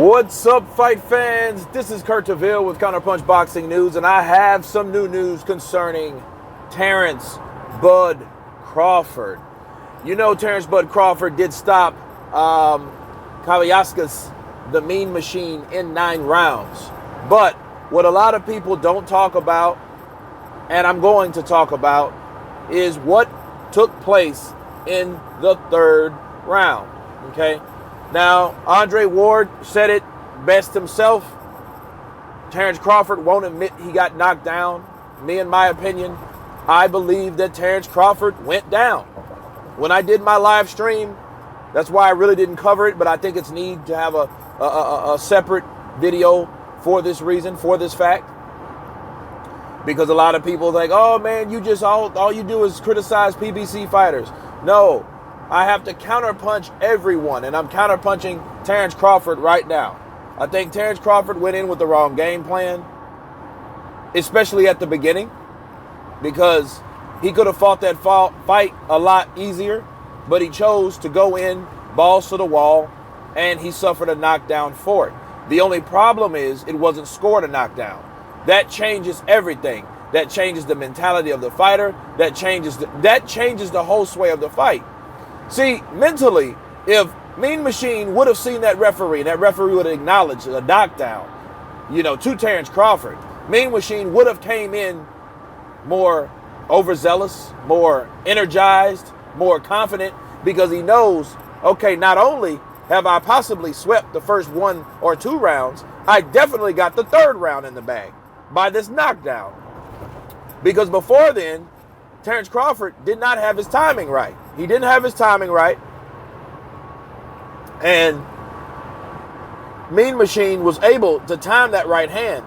What's up, fight fans? This is Kurt Taville with Counterpunch Boxing News, and I have some new news concerning Terence Bud Crawford. You know, Terence Bud Crawford did stop Kavaliauskas, the Mean Machine, in 9 rounds. But what a lot of people don't talk about, and I'm going to talk about, is what took place in the 3rd round. Okay? Now, Andre Ward said it best himself. Terence Crawford won't admit he got knocked down. Me, in my opinion, I believe that Terence Crawford went down. When I did my live stream, that's why I really didn't cover it, but I think it's need to have a separate video for this reason, for this fact. Because a lot of people think, oh man, you just all you do is criticize PBC fighters. No. I have to counterpunch everyone, and I'm counterpunching Terence Crawford right now. I think Terence Crawford went in with the wrong game plan, especially at the beginning, because he could have fought that fight a lot easier, but he chose to go in, balls to the wall, and he suffered a knockdown for it. The only problem is it wasn't scored a knockdown. That changes everything. That changes the mentality of the fighter. That changes the whole sway of the fight. See, mentally, if Mean Machine would have seen that referee, and that referee would have acknowledged a knockdown, to Terence Crawford, Mean Machine would have came in more overzealous, more energized, more confident, because he knows, okay, not only have I possibly swept the first 1 or 2 rounds, I definitely got the 3rd round in the bag by this knockdown. Because before then, Terence Crawford did not have his timing right. He didn't have his timing right. And Mean Machine was able to time that right hand.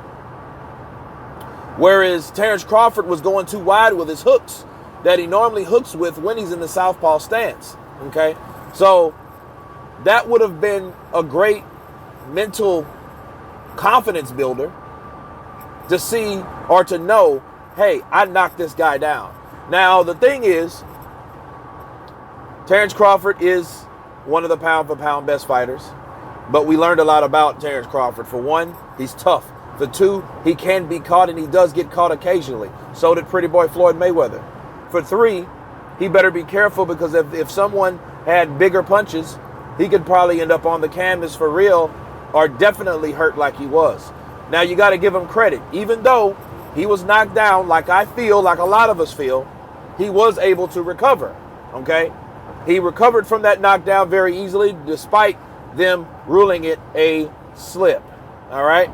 Whereas Terence Crawford was going too wide with his hooks that he normally hooks with when he's in the southpaw stance. Okay? So that would have been a great mental confidence builder to see or to know, hey, I knocked this guy down. Now, the thing is, Terence Crawford is one of the pound-for-pound best fighters, but we learned a lot about Terence Crawford. For one, he's tough. For 2, he can be caught, and he does get caught occasionally. So did pretty boy Floyd Mayweather. For 3, he better be careful, because if someone had bigger punches, he could probably end up on the canvas for real, or definitely hurt like he was. Now, you got to give him credit. Even though he was knocked down, like I feel, like a lot of us feel, he was able to recover, okay? He recovered from that knockdown very easily, despite them ruling it a slip, all right?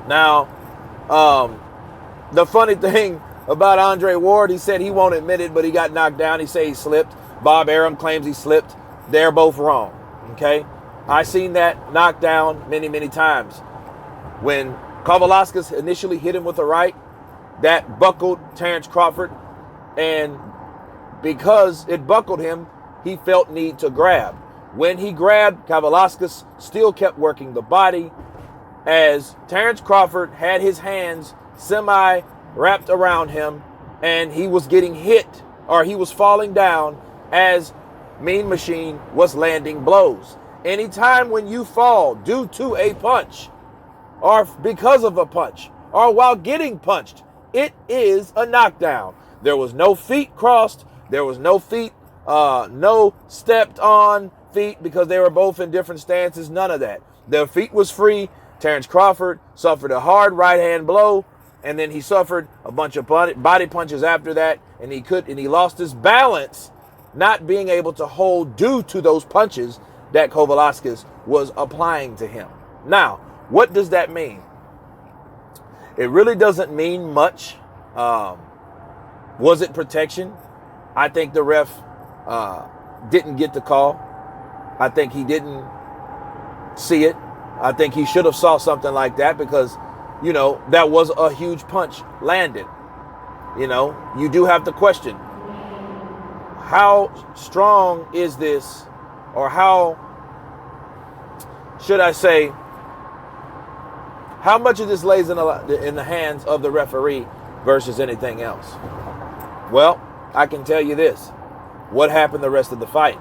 Now, the funny thing about Andre Ward, he said he won't admit it, but he got knocked down. He said he slipped. Bob Arum claims he slipped. They're both wrong, okay? I seen that knockdown many, many times. When Kavaliauskas initially hit him with a right, that buckled Terence Crawford, and because it buckled him, he felt need to grab. When he grabbed, Kavaliauskas still kept working the body, as Terence Crawford had his hands semi-wrapped around him, and he was getting hit, or he was falling down as Mean Machine was landing blows. Anytime when you fall due to a punch, or because of a punch, or while getting punched, it is a knockdown. There was no feet crossed. There was no feet, no stepped on feet, because they were both in different stances. None of that. Their feet was free. Terence Crawford suffered a hard right hand blow, and then he suffered a bunch of body punches after that, and he lost his balance, not being able to hold due to those punches that Kavaliauskas was applying to him. Now, what does that mean? It really doesn't mean much. Was it protection? I think the ref didn't get the call. I think he didn't see it. I think he should have saw something like that, because, that was a huge punch landed. You do have to question, how strong is this, or how should I say, how much of this lays in the hands of the referee versus anything else? Well, I can tell you this. What happened the rest of the fight?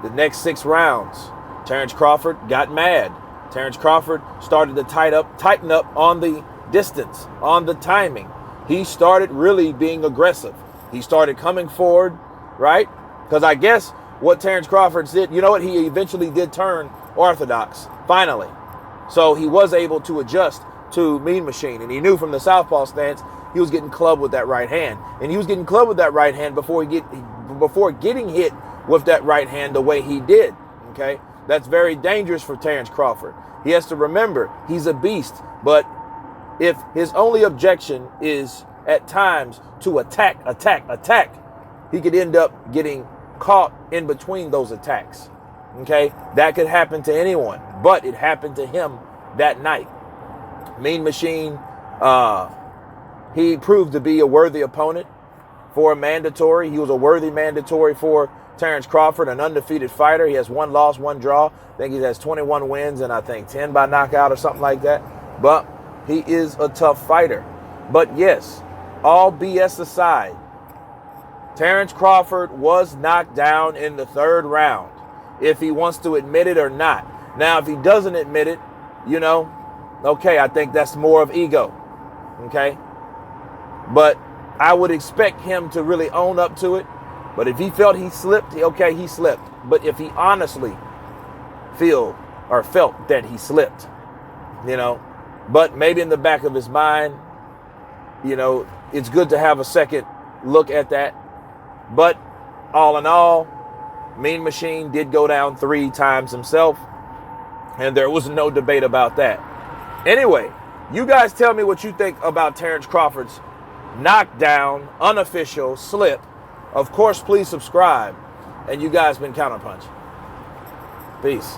The next 6 rounds, Terence Crawford got mad. Terrence Crawford started to tighten up on the distance, on the timing. He started really being aggressive. He started coming forward, right? Because I guess what Terrence Crawford did, you know what? He eventually did turn orthodox, finally. So he was able to adjust to Mean Machine. And he knew from the southpaw stance, he was getting clubbed with that right hand. And he was getting clubbed with that right hand before getting hit with that right hand the way he did, okay? That's very dangerous for Terrence Crawford. He has to remember, he's a beast. But if his only objection is at times to attack, he could end up getting caught in between those attacks, okay? That could happen to anyone, but it happened to him that night. Mean Machine, he proved to be a worthy opponent for a mandatory. He was a worthy mandatory for Terrence Crawford, an undefeated fighter. He has 1 loss, 1 draw. I think he has 21 wins and I think 10 by knockout or something like that. But he is a tough fighter. But yes, all BS aside, Terrence Crawford was knocked down in the 3rd round, if he wants to admit it or not. Now, if he doesn't admit it, you know, okay, I think that's more of ego, okay? But I would expect him to really own up to it. But if he felt he slipped, okay, he slipped. But if he honestly felt that he slipped, you know, but maybe in the back of his mind, you know, it's good to have a second look at that. But all in all, Mean Machine did go down 3 times himself, and there was no debate about that. Anyway, you guys tell me what you think about Terrence Crawford's knockdown, unofficial slip. Of course, please subscribe. And you guys been Counterpunch. Peace.